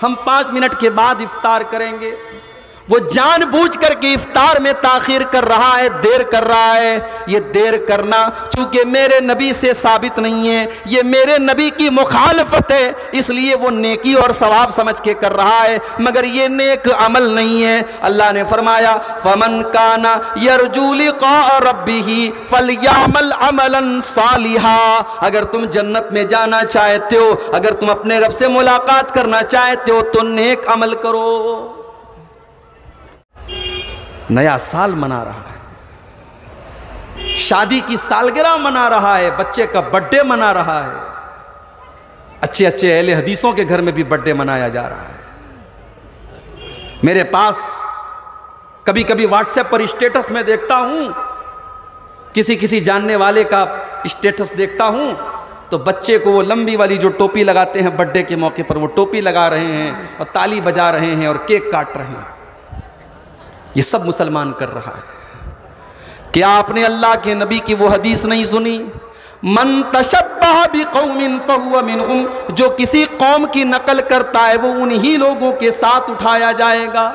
हम 5 मिनट के बाद इफ्तार करेंगे। वो जानबूझ करके इफ्तार में ताखीर कर रहा है, देर कर रहा है। ये देर करना चूंकि मेरे नबी से साबित नहीं है, ये मेरे नबी की मुखालफत है, इसलिए वो नेकी और सवाब समझ के कर रहा है, मगर ये नेक अमल नहीं है। अल्लाह ने फरमाया फमन काना यरजू लिक़ा रब्बिही फलयअमल अमलन सालिहा। अगर तुम जन्नत में जाना चाहते हो, अगर तुम अपने रब से मुलाकात करना चाहते हो तो नेक अमल करो। नया साल मना रहा है, शादी की सालगिरह मना रहा है, बच्चे का बर्थडे मना रहा है। अच्छे अच्छे अहले हदीसों के घर में भी बर्थडे मनाया जा रहा है। मेरे पास कभी कभी व्हाट्सएप पर स्टेटस में देखता हूं, किसी जानने वाले का स्टेटस देखता हूं तो बच्चे को वो लंबी वाली जो टोपी लगाते हैं बर्थडे के मौके पर, वो टोपी लगा रहे हैं और ताली बजा रहे हैं और केक काट रहे हैं। ये सब मुसलमान कर रहा है। क्या आपने अल्लाह के नबी की वो हदीस नहीं सुनी, मन तशब्बह बिकौमिन फहुव मिनहुम, जो किसी कौम की नकल करता है वो उन्हीं लोगों के साथ उठाया जाएगा।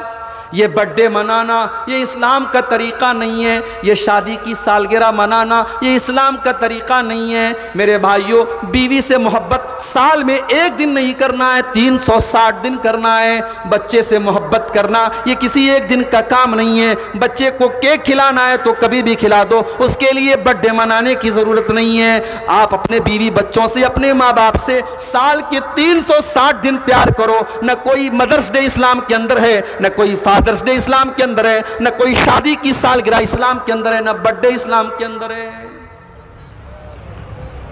ये बर्थडे मनाना ये इस्लाम का तरीक़ा नहीं है, ये शादी की सालगिरह मनाना ये इस्लाम का तरीक़ा नहीं है। मेरे भाइयों, बीवी से मोहब्बत साल में एक दिन नहीं करना है, 360 दिन करना है। बच्चे से मोहब्बत करना ये किसी एक दिन का काम नहीं है। बच्चे को केक खिलाना है तो कभी भी खिला दो, उसके लिए बर्थडे मनाने की ज़रूरत नहीं है। आप अपने बीवी बच्चों से, अपने माँ बाप से साल के 360 दिन प्यार करो। न कोई मदर्स डे इस्लाम के अंदर है, न कोई फादर्स डे इस्लाम के अंदर है, न कोई शादी की सालगिरह इस्लाम के अंदर है, न बर्थडे इस्लाम के अंदर है।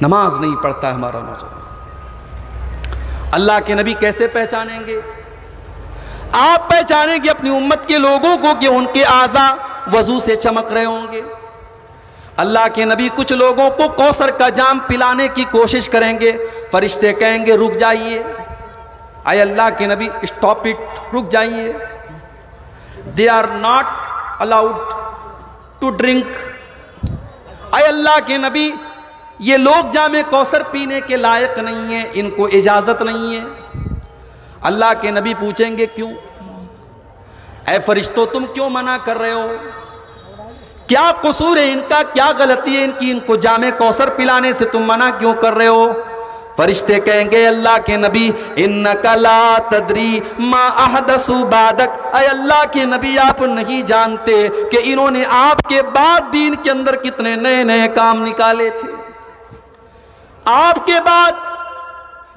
नमाज नहीं पढ़ता है हमारा नौजवान। अल्लाह के नबी कैसे पहचानेंगे? आप पहचानेंगे अपनी उम्मत के लोगों को कि उनके आज़ा वजू से चमक रहे होंगे। अल्लाह के नबी कुछ लोगों को कौसर का जाम पिलाने की कोशिश करेंगे, फरिश्ते कहेंगे रुक जाइए। आए अल्लाह के नबी स्टॉप इट, रुक जाइए। They are not allowed to drink. आए अल्लाह के नबी, ये लोग जामे कौसर पीने के लायक नहीं है, इनको इजाज़त नहीं है। अल्लाह के नबी पूछेंगे क्यों? ऐ फरिश्तों तुम क्यों मना कर रहे हो? क्या कसूर है इनका, क्या गलती है इनकी, इनको जामे कौसर पिलाने से तुम मना क्यों कर रहे हो? फरिश्ते कहेंगे अल्लाह के नबी इन्नका ला तदरी मा अहदसु बादक। अय अल्लाह के नबी, आप नहीं जानते कि इन्होंने आपके बाद दीन के अंदर कितने नए नए काम निकाले थे। आपके बाद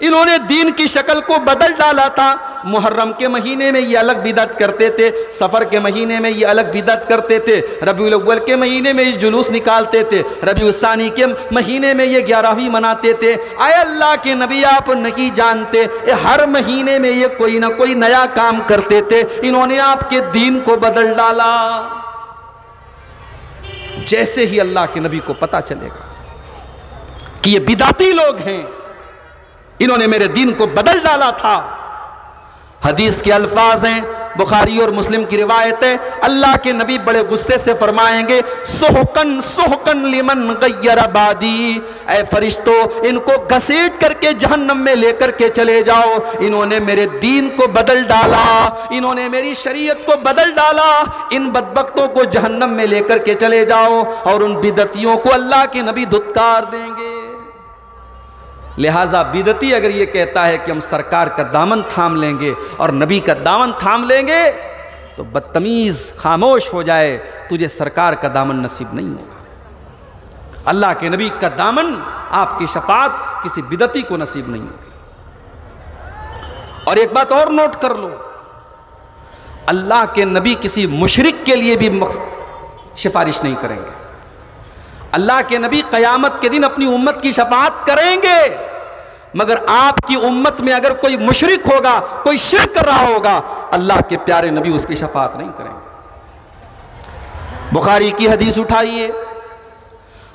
इन्होंने दीन की शक्ल को बदल डाला था। मुहर्रम के महीने में ये अलग बिदअत करते थे, सफ़र के महीने में ये अलग बिदअत करते थे, रबीउल अव्वल के महीने में ये जुलूस निकालते थे, रबीउल सानी के महीने में ये 11वीं मनाते थे। आए अल्लाह के नबी, आप नहीं जानते हर महीने में ये कोई ना कोई नया काम करते थे। इन्होंने आपके दीन को बदल डाला। जैसे ही अल्लाह के नबी को पता चलेगा कि ये बिदाती लोग हैं, इन्होंने मेरे दीन को बदल डाला था। हदीस के अल्फाज हैं, बुखारी और मुस्लिम की रिवायत है, अल्लाह के नबी बड़े गुस्से से फरमाएंगे सोहकन सोहकन लिमन गय्यर बादी। ऐ फरिश्तों, इनको घसीट करके जहन्नम में लेकर के चले जाओ। इन्होंने मेरे दीन को बदल डाला, इन्होंने मेरी शरीयत को बदल डाला। इन बदबख्तों को जहन्नम में लेकर के चले जाओ। और उन बिदतियों को अल्लाह के नबी धुतकार देंगे। लिहाजा बिदती अगर ये कहता है कि हम सरकार का दामन थाम लेंगे और नबी का दामन थाम लेंगे, तो बदतमीज़ खामोश हो जाए, तुझे सरकार का दामन नसीब नहीं होगा। अल्लाह के नबी का दामन, आपकी शफात किसी बिदती को नसीब नहीं होगी। और एक बात और नोट कर लो, अल्लाह के नबी किसी मुशरिक के लिए भी सिफारिश नहीं करेंगे। अल्लाह के नबी क़यामत के दिन अपनी उम्मत की शफाअत करेंगे, मगर आपकी उम्मत में अगर कोई मुशरिक होगा, कोई शिर्क कर रहा होगा, अल्लाह के प्यारे नबी उसकी शफाअत नहीं करेंगे। बुखारी की हदीस उठाइए,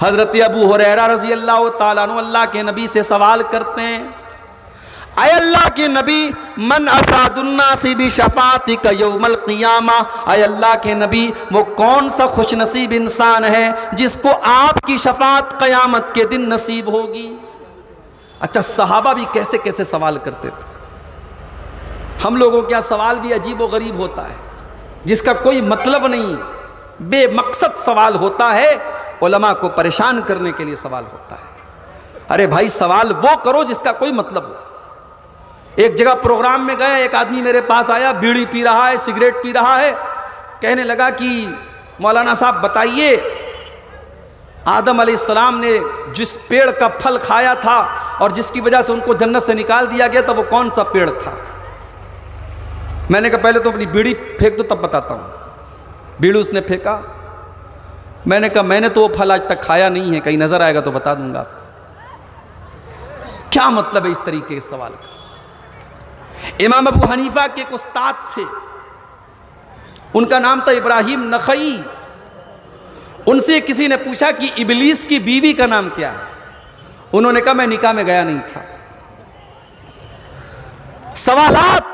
हज़रत अबू हुरैरा रज़ी अल्लाह ताला अन्हु अल्लाह के नबी से सवाल करते हैं, आए अल्लाह के नबी मन असादुन्नासी बि शफातिका यौमल क़ियामा। आए अल्लाह के नबी, वो कौन सा खुशनसीब इंसान है जिसको आपकी शफात क़यामत के दिन नसीब होगी। अच्छा, सहाबा भी कैसे कैसे सवाल करते थे। हम लोगों का सवाल भी अजीब व गरीब होता है, जिसका कोई मतलब नहीं, बेमकसद सवाल होता है, उलमा को परेशान करने के लिए सवाल होता है। अरे भाई सवाल वो करो जिसका कोई मतलब हो। एक जगह प्रोग्राम में गया, एक आदमी मेरे पास आया, बीड़ी पी रहा है, सिगरेट पी रहा है, कहने लगा कि मौलाना साहब बताइए, आदम अलैहिस्सलाम ने जिस पेड़ का फल खाया था और जिसकी वजह से उनको जन्नत से निकाल दिया गया था, वो कौन सा पेड़ था? मैंने कहा पहले तो अपनी बीड़ी फेंक दो तब बताता हूँ। बीड़ी उसने फेंका। मैंने कहा मैंने तो वो फल आज तक खाया नहीं है, कहीं नजर आएगा तो बता दूंगा आपको। क्या मतलब है इस तरीके के सवाल का? इमाम अबू हनीफा के एक उस्ताद थे, उनका नाम था इब्राहिम नखई। उनसे किसी ने पूछा कि इबलीस की बीवी का नाम क्या है? उन्होंने कहा मैं निकाह में गया नहीं था। सवालात,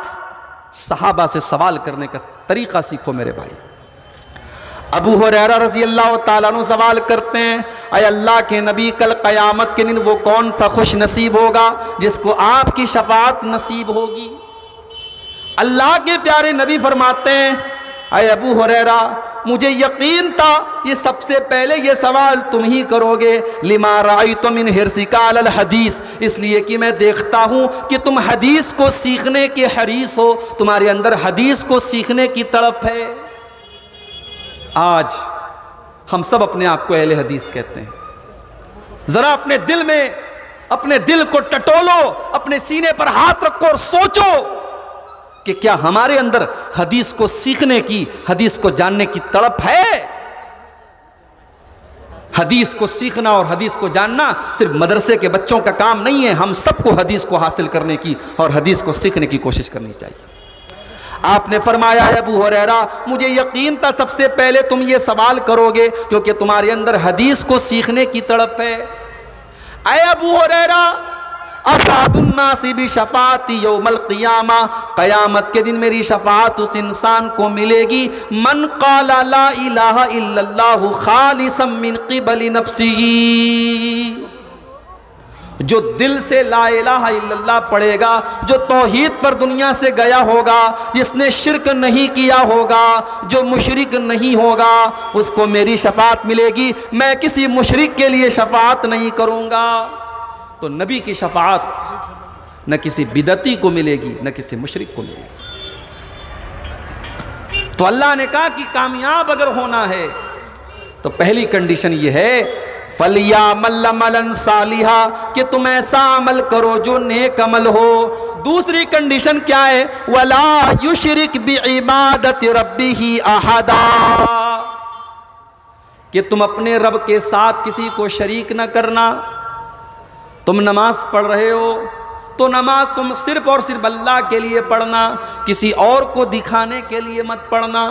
सहाबा से सवाल करने का तरीका सीखो मेरे भाई। अबू हुरैरा रज़ी अल्लाह ताला अन्हु सवाल करते हैं, अय अल्लाह के नबी, कल क़यामत के दिन वो कौन सा खुश नसीब होगा जिसको आपकी शफाअत नसीब होगी? अल्लाह के प्यारे नबी फरमाते हैं, अय अबू हुरैरा, मुझे यकीन था ये सबसे पहले ये सवाल तुम ही करोगे। लिमा राइतु मिन हिर्सिका अलल हदीस, इसलिए कि मैं देखता हूँ कि तुम हदीस को सीखने के हरीस हो, तुम्हारे अंदर हदीस को सीखने की तड़प है। आज हम सब अपने आप को अहले हदीस कहते हैं। जरा अपने दिल में, अपने दिल को टटोलो, अपने सीने पर हाथ रखो और सोचो कि क्या हमारे अंदर हदीस को सीखने की, हदीस को जानने की तड़प है? हदीस को सीखना और हदीस को जानना सिर्फ मदरसे के बच्चों का काम नहीं है। हम सबको हदीस को हासिल करने की और हदीस को सीखने की कोशिश करनी चाहिए। आपने फरमाया है अबू हुरैरा, मुझे यकीन था सबसे पहले तुम ये सवाल करोगे क्योंकि तुम्हारे अंदर हदीस को सीखने की तड़प है। अय अबू हुरैरा, असादुन्नासी भी शफाती यौमल क़ियामा, क़यामत के दिन मेरी शफाअत उस इंसान को मिलेगी, मन क़ाला ला इलाहा इल्लल्लाहु ख़ालिसन मिन क़िबली नफ्सिही, जो दिल से ला इलाहा इल्लल्लाह पढ़ेगा, जो तौहीद पर दुनिया से गया होगा, जिसने शिरक नहीं किया होगा, जो मुशरिक नहीं होगा, उसको मेरी शफाअत मिलेगी। मैं किसी मुशरिक के लिए शफाअत नहीं करूँगा। तो नबी की शफाअत न किसी बिदती को मिलेगी न किसी मुशरिक को मिलेगी। तो अल्लाह ने कहा कि कामयाब अगर होना है तो पहली कंडीशन यह है, फलियामल अमलन सालिहा, कि तुम ऐसा अमल करो जो नेक अमल हो। दूसरी कंडीशन क्या है? वला युशरिक बिइबादति रब्बिही अहदा, कि तुम अपने रब के साथ किसी को शरीक न करना। तुम नमाज पढ़ रहे हो तो नमाज तुम सिर्फ और सिर्फ अल्लाह के लिए पढ़ना, किसी और को दिखाने के लिए मत पढ़ना।